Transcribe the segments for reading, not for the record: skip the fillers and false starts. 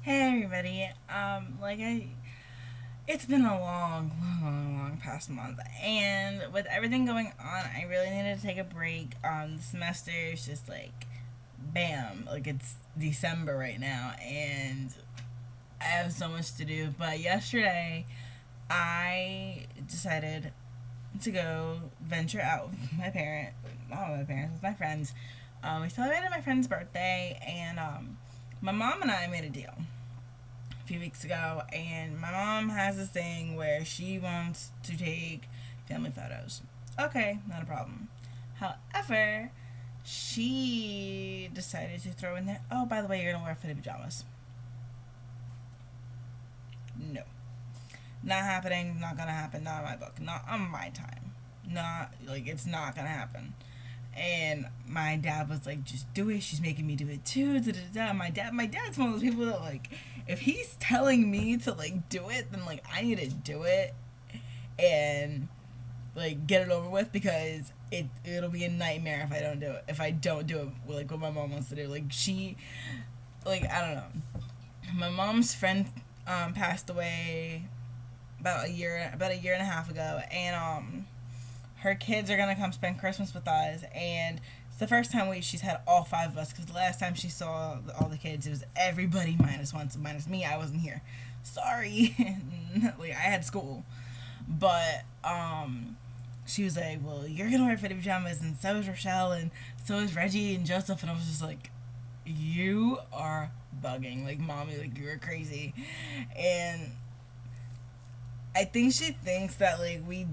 Hey everybody. It's been a long past month, and with everything going on, I really needed to take a break. The semester is just like, bam, like it's December right now, and I have so much to do. But yesterday, I decided to go venture out with not with my parents, with my friends. We celebrated my friend's birthday, and my mom and I made a deal a few weeks ago, and my mom has this thing where she wants to take family photos. Okay, not a problem. However, she decided to throw in there, oh, by the way, you're gonna wear fitted pajamas. No. Not happening, not gonna happen, not in my book, not on my time. Not, like, it's not gonna happen. And my dad was like, just do it. She's making me do it too. Da, da, da. My dad's one of those people that, like, if he's telling me to, like, do it, then, like, I need to do it and, like, get it over with, because it'll be a nightmare if I don't do it. If I don't do it, like, what my mom wants to do. Like, I don't know. My mom's friend passed away about a year and a half ago, and her kids are gonna come spend Christmas with us, and it's the first time she's had all five of us, because the last time she saw all the kids, it was everybody minus one, so minus me. I wasn't here. Sorry, like I had school, but she was like, "Well, you're gonna wear fitted pajamas, and so is Rochelle, and so is Reggie and Joseph," and I was just like, "You are bugging, like mommy, like you're crazy," and I think she thinks that we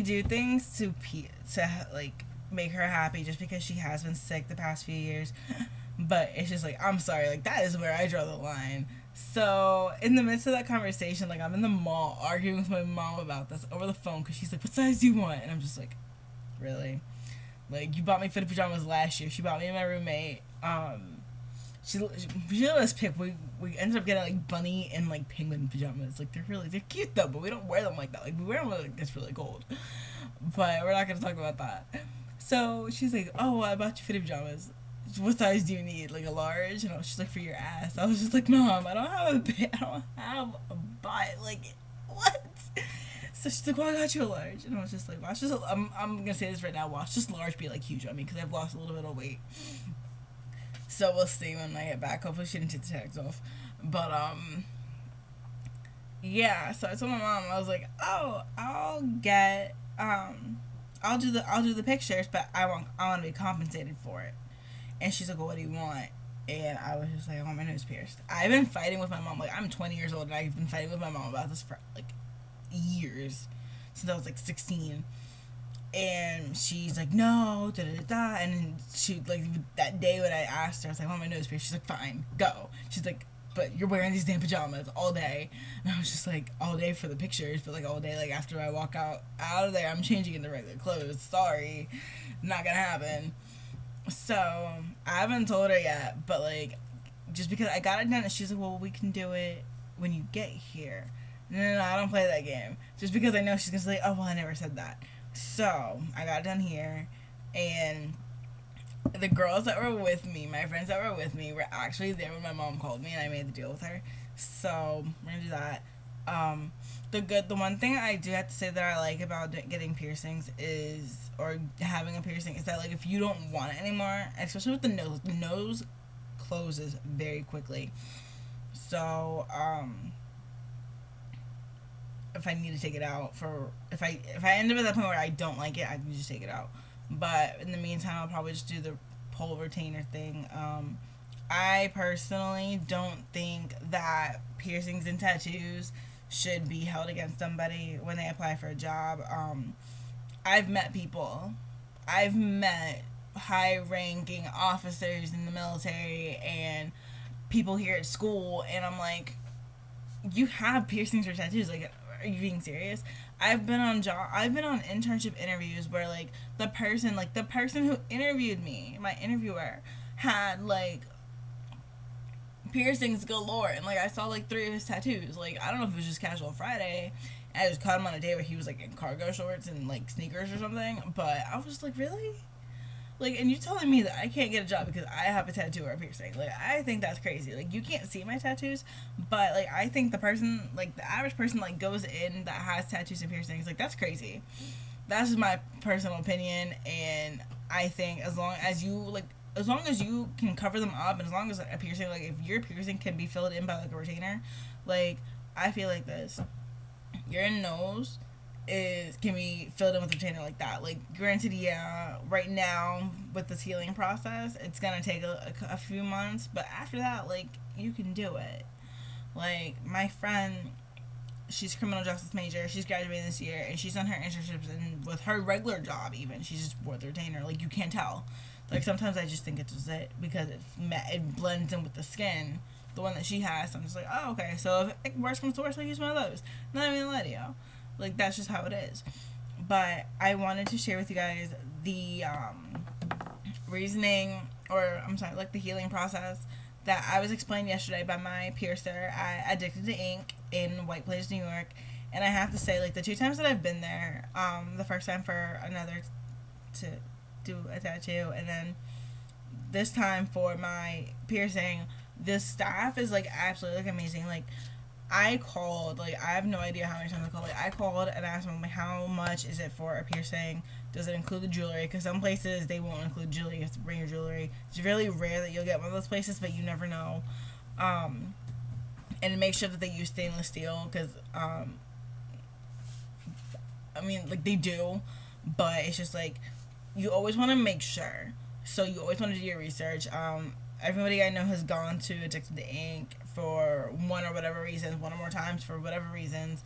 do things to like make her happy, just because she has been sick the past few years. But it's just like, I'm sorry, like that is where I draw the line. So in the midst of that conversation, like I'm in the mall arguing with my mom about this over the phone, because she's like, "What size do you want?" And I'm just like, really? Like, you bought me fitted pajamas last year. She bought me and my roommate. She let us pick. We ended up getting like bunny and like penguin pajamas. Like they're cute though, but we don't wear them like that. Like we wear them when it gets really cold. But we're not gonna talk about that. So she's like, "Oh, well, I bought you fitted pajamas. What size do you need? Like a large?" And she's like, "For your ass." I was just like, "Mom, I don't have a butt. Like what?" So she's like, "Well, I got you a large," and I was just like, "Watch this. I'm gonna say this right now. Watch just large be like huge on me, because I've lost a little bit of weight." So we'll see when I get back. Hopefully she didn't take the tags off. But yeah. So I told my mom, I was like, "Oh, I'll do the pictures, but I want to be compensated for it." And she's like, "Well, what do you want?" And I was just like, "I want my nose pierced." I've been fighting with my mom. Like, I'm 20 years old, and I've been fighting with my mom about this for like years, since I was like 16. And she's like, "No, da da da." And then she, like, that day when I asked her, I was like, "I want my nose pierced." She's like, "Fine, go." She's like, "But you're wearing these damn pajamas all day." And I was just like, "All day for the pictures, but like all day, like after I walk out of there, I'm changing into regular clothes. Sorry, not gonna happen." So I haven't told her yet, but like, just because I got it done, and she's like, "Well, we can do it when you get here." No, no, no, I don't play that game. Just because I know she's gonna say, "Oh, well, I never said that." So I got it done here, and the girls that were with me, my friends that were with me, were actually there when my mom called me, and I made the deal with her. So we're gonna do that. Um, the one thing I do have to say that I like about getting piercings is, or having a piercing, is that, like, if you don't want it anymore, especially with the nose closes very quickly. So if I need to take it out, if I end up at that point where I don't like it, I can just take it out. But in the meantime, I'll probably just do the pole retainer thing. I personally don't think that piercings and tattoos should be held against somebody when they apply for a job. I've met people, I've met high ranking officers in the military and people here at school, and I'm like, "You have piercings or tattoos? Like, are you being serious?" I've been on internship interviews where, like, the person who interviewed me, my interviewer, had like piercings galore, and like I saw like three of his tattoos. Like, I don't know if it was just casual Friday. I just caught him on a day where he was like in cargo shorts and like sneakers or something. But I was just like, really? Like, and you telling me that I can't get a job because I have a tattoo or a piercing. Like, I think that's crazy. Like, you can't see my tattoos, but, like, I think the person, like, the average person, like, goes in that has tattoos and piercings. Like, that's crazy. That's just my personal opinion, and I think as long as you, like, as long as you can cover them up, and as long as like, a piercing, like, if your piercing can be filled in by, like, a retainer, like, I feel like this. Your nose is can be filled in with a retainer like that. Like, granted, yeah, right now with this healing process, it's gonna take a few months, but after that, like, you can do it. Like, my friend, she's a criminal justice major. She's graduating this year, and she's done her internships, and with her regular job, even she's just wore the retainer. Like, you can't tell. Like, sometimes I just think it's just it because it blends in with the skin, the one that she has. So I'm just like, oh, okay. So if it worst comes to worst, I use one of those. Not even gonna lie to you. Like, that's just how it is. But I wanted to share with you guys the reasoning, or I'm sorry, like, the healing process that I was explained yesterday by my piercer at Addicted to Ink in White Plains, New York. And I have to say, like, the 2 times that I've been there, the first time for another to do a tattoo, and then this time for my piercing, the staff is, like, absolutely, like, amazing. Like, I called, like, I have no idea how many times I called. Like, I called and asked them, like, how much is it for a piercing? Does it include the jewelry? Because some places, they won't include jewelry. You have to bring your jewelry. It's really rare that you'll get one of those places, but you never know. And make sure that they use stainless steel, because, I mean, like, they do, but it's just, like, you always want to make sure. So you always want to do your research. Everybody I know has gone to Addicted to Ink for one or whatever reasons, one or more times for whatever reasons.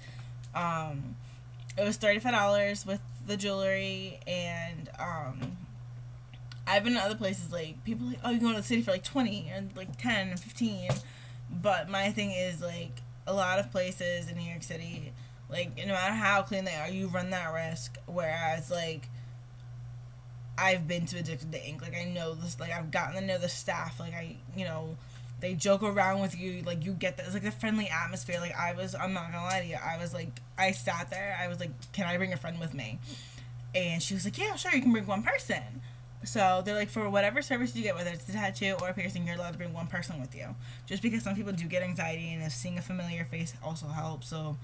It was $35 with the jewelry, and I've been to other places, like, people like, oh, you go to the city for like 20 and like 10 and 15, but my thing is, like, a lot of places in New York City, like, no matter how clean they are, you run that risk, whereas, like, I've been to Addicted to Ink. Like, I know this. Like, I've gotten to know the staff. Like, they joke around with you. Like, you get that. It's like a friendly atmosphere. Like, I'm not gonna lie to you. I was like, I sat there. I was like, can I bring a friend with me? And she was like, yeah, sure, you can bring one person. So they're like, for whatever service you get, whether it's a tattoo or a piercing, you're allowed to bring one person with you. Just because some people do get anxiety, and if seeing a familiar face also helps. So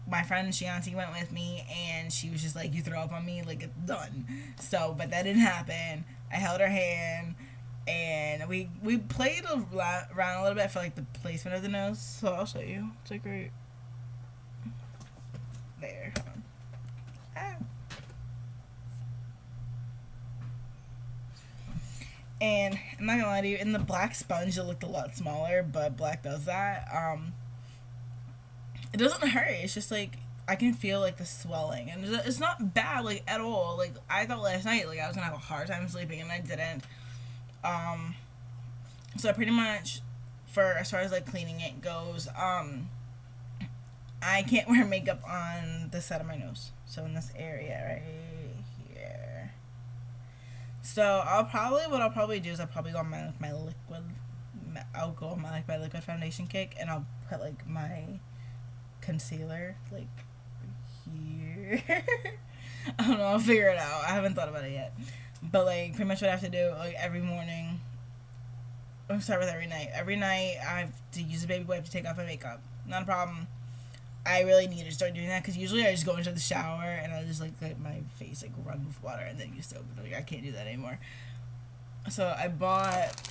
my friend Shianti went with me, and she was just like, you throw up on me, like, it's done. So, but that didn't happen. I held her hand, and we played around a little bit for, like, the placement of the nose. So I'll show you. It's like right there. Hold on. Ah. And I'm not gonna lie to you, in the black sponge it looked a lot smaller, but black does that. It doesn't hurt. It's just, like, I can feel, like, the swelling. And it's not bad, like, at all. Like, I thought last night, like, I was going to have a hard time sleeping, and I didn't. So pretty much, for as far as, like, cleaning it goes, I can't wear makeup on this side of my nose. So in this area right here. So what I'll probably do is I'll probably go on my liquid, my liquid foundation cake, and I'll put, like, my concealer, like, here. I don't know, I'll figure it out. I haven't thought about it yet. But, like, pretty much what I have to do, like, every morning, I'll start with every night. Every night, I have to use a baby wipe to take off my makeup. Not a problem. I really need to start doing that, because usually I just go into the shower, and I just, like, let my face, like, run with water, and then use soap. Like, I can't do that anymore. So, I bought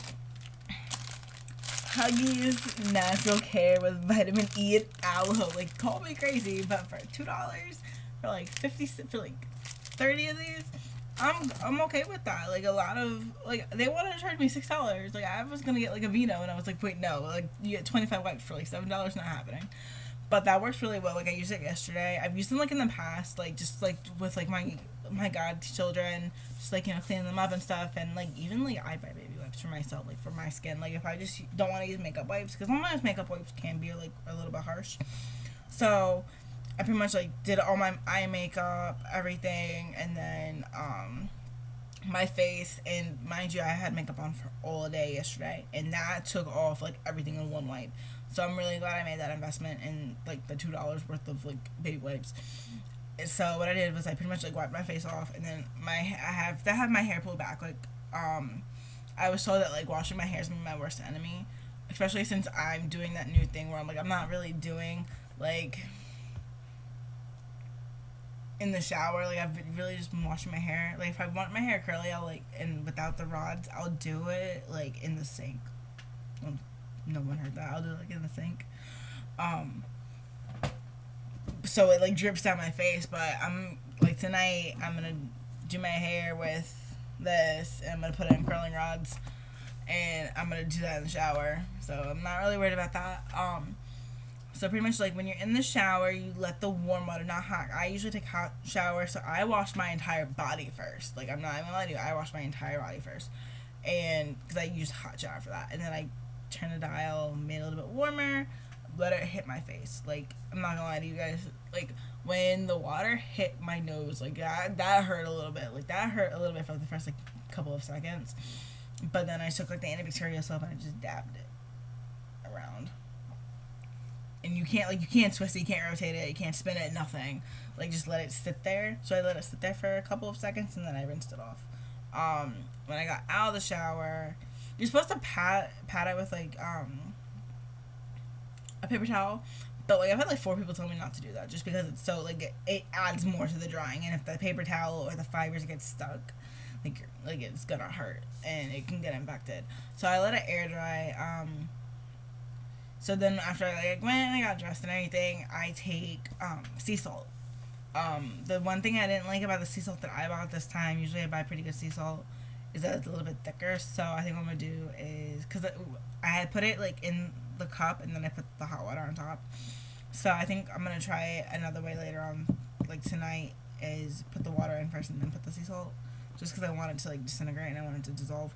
Huggies Natural Care with vitamin E and aloe. Like, call me crazy, but for $2 for like 50 for like 30 of these, I'm okay with that. Like, a lot of, like, they wanted to charge me $6. Like, I was gonna get like a Vino, and I was like, wait, no, like, you get 25 wipes for like $7. Not happening. But that works really well. Like, I used it yesterday. I've used them, like, in the past, like, just like with like my godchildren, just, like, you know, cleaning them up and stuff, and like even like I buy baby wipes for myself, like, for my skin. Like, if I just don't want to use makeup wipes, because sometimes makeup wipes can be like a little bit harsh. So I pretty much, like, did all my eye makeup, everything, and then my face. And mind you, I had makeup on for all day yesterday, and that took off, like, everything in one wipe. So I'm really glad I made that investment in, like, the $2 worth of, like, baby wipes. So what I did was I pretty much like wiped my face off, and then I have my hair pulled back. Like, I was told that like washing my hair is my worst enemy, especially since I'm doing that new thing where I'm like I'm not really doing like in the shower. Like I've been really just been washing my hair. Like if I want my hair curly, I'll like and without the rods, I'll do it like in the sink. Well, no one heard that. I'll do it like in the sink. Um, so it like drips down my face. But I'm like tonight I'm gonna do my hair with this, and I'm gonna put it in curling rods, and I'm gonna do that in the shower. So I'm not really worried about that. So pretty much like when you're in the shower, you let the warm water, not hot. I usually take hot shower, so I wash my entire body first. Like I'm not even gonna lie to you, I wash my entire body first, and because I use hot shower for that, and then I turn the dial, made it a little bit warmer, let it hit my face. Like I'm not gonna lie to you guys, like when the water hit my nose, like that hurt a little bit. Like that hurt a little bit for the first like couple of seconds, but then I took like the antibacterial soap and I just dabbed it around. And you can't twist it, you can't rotate it, you can't spin it, nothing. Like just let it sit there. So I let it sit there for a couple of seconds and then I rinsed it off. When I got out of the shower, you're supposed to pat it with like a paper towel. But like I've had like 4 people tell me not to do that just because it's so like it adds more to the drying, and if the paper towel or the fibers get stuck, like it's gonna hurt and it can get infected. So I let it air dry. So then after I like went and I got dressed and everything, I take sea salt. The one thing I didn't like about the sea salt that I bought this time, usually I buy pretty good sea salt, is that it's a little bit thicker. So I think what I'm gonna do is because I had put it like in the cup and then I put the hot water on top. So I think I'm gonna try it another way later on, like tonight, is put the water in first and then put the sea salt, just because I want it to like disintegrate and I want it to dissolve.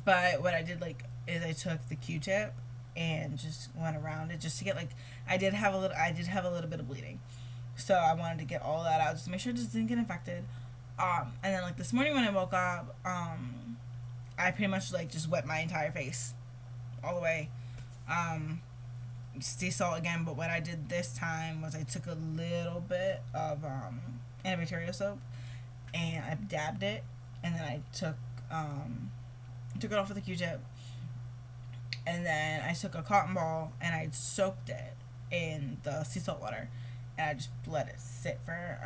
But what I did like is I took the Q-tip and just went around it just to get like I did have a little bit of bleeding, so I wanted to get all that out just to make sure it just didn't get infected. And then like this morning when I woke up, I pretty much like just wet my entire face all the way. Sea salt again, but what I did this time was I took a little bit of antibacterial soap and I dabbed it, and then I took it off with a Q-tip, and then I took a cotton ball and I soaked it in the sea salt water, and I just let it sit for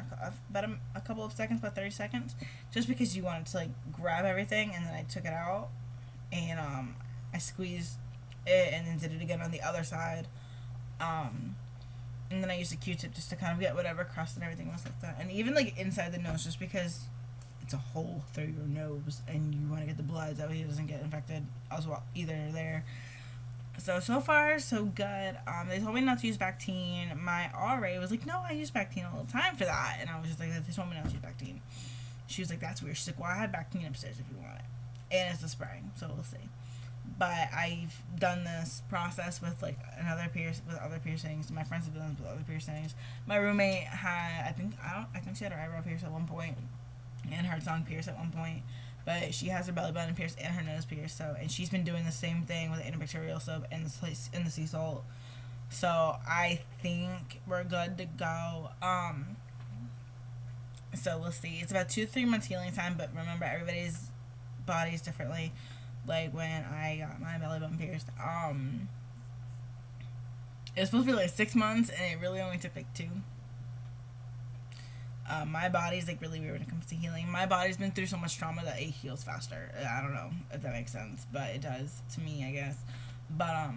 about a couple of seconds, about 30 seconds, just because you want it to like grab everything. And then I took it out and I squeezed it and then did it again on the other side. And then I used a Q-tip just to kind of get whatever crust and everything was like that. And even like inside the nose, just because it's a hole through your nose and you want to get the blood, that way it doesn't get infected as well either there. So far, so good. They told me not to use Bactine. My RA was like, no, I use Bactine all the time for that. And I was just like, they told me not to use Bactine. She was like, that's weird. She's like, well, I have Bactine upstairs if you want it. And it's a spray, so we'll see. But I've done this process with like other piercings. My friends have done this with other piercings. My roommate had, I think she had her eyebrow pierced at one point, and her tongue pierced at one point. But she has her belly button pierced and her nose pierced. So, and she's been doing the same thing with antibacterial soap and the sea salt. So I think we're good to go. So we'll see. It's about 2-3 months healing time, but remember everybody's body is differently. Like when I got my belly button pierced, it was supposed to be like 6 months, and it really only took like 2. My body's like really weird when it comes to healing. My body's been through so much trauma that it heals faster. I don't know if that makes sense, but it does to me, I guess. But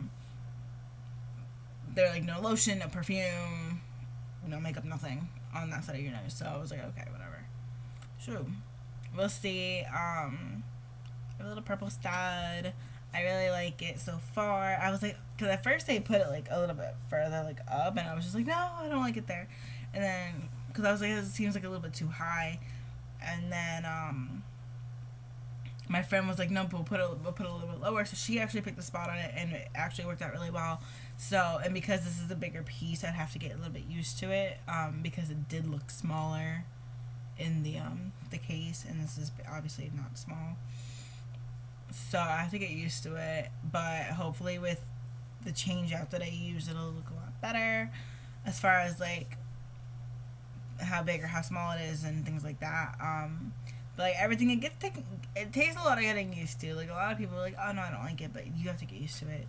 they're like no lotion, no perfume, no makeup, nothing on that side of your nose. So I was like, okay, whatever. So we'll see. A little purple stud. I really like it so far. I was like, because at first they put it like a little bit further like up, and I was just like, no, I don't like it there. And then because I was like, it seems like a little bit too high. And then my friend was like, no, but we'll put it a little bit lower. So she actually picked the spot on it, and it actually worked out really well. So, and because this is a bigger piece, I'd have to get a little bit used to it, because it did look smaller in the case, and this is obviously not small. So I have to get used to it, but hopefully with the change out that I use, it'll look a lot better. As far as like how big or how small it is and things like that. But like everything, it takes a lot of getting used to. Like a lot of people are like, oh no, I don't like it, but you have to get used to it.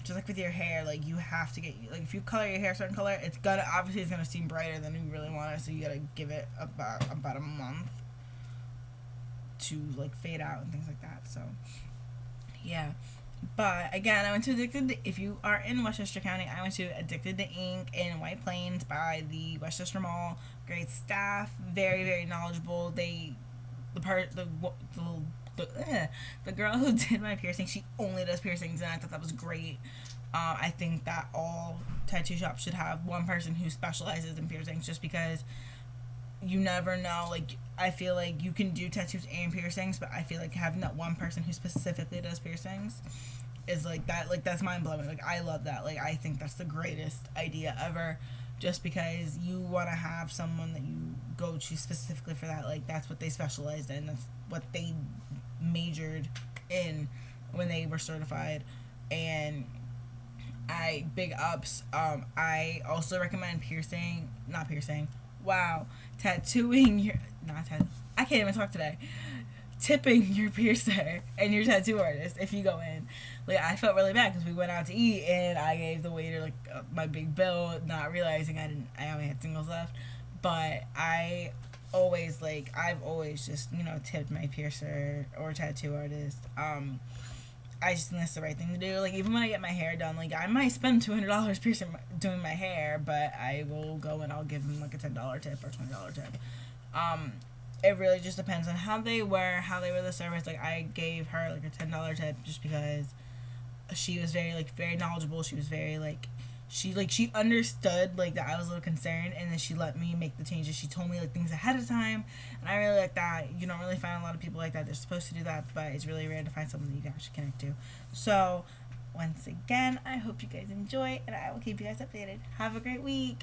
Just like with your hair, like you have to get, like if you color your hair a certain color, it's gonna seem brighter than you really want it. So you gotta give it about a month to like fade out and things like that. So yeah. But again, I went to if you are in Westchester County, I went to Addicted to Ink in White Plains by the Westchester Mall. Great staff, very very knowledgeable. The girl who did my piercing, she only does piercings, and I thought that was great. I think that all tattoo shops should have one person who specializes in piercings, just because you never know. Like I feel like you can do tattoos and piercings, but I feel like having that one person who specifically does piercings is like that. Like that's mind blowing. Like I love that. Like I think that's the greatest idea ever. Just because you want to have someone that you go to specifically for that. Like that's what they specialized in. That's what they majored in when they were certified. And I big ups. I also recommend not piercing. Wow, tattooing your not tattoo. I can't even talk today. Tipping your piercer and your tattoo artist if you go in. Like I felt really bad because we went out to eat and I gave the waiter like my big bill, not realizing I only had singles left. But I've always just tipped my piercer or tattoo artist. I just think that's the right thing to do. Like even when I get my hair done, like I might spend $200 doing my hair, but I will go and I'll give them like a $10 tip or $20 tip. It really just depends on how they were the service. Like I gave her like a $10 tip just because she was very knowledgeable. She was very she understood like that I was a little concerned, and then she let me make the changes. She told me like things ahead of time, and I really like that. You don't really find a lot of people like that. They're supposed to do that, but it's really rare to find someone that you can actually connect to. So once again, I hope you guys enjoy, and I will keep you guys updated. Have a great week.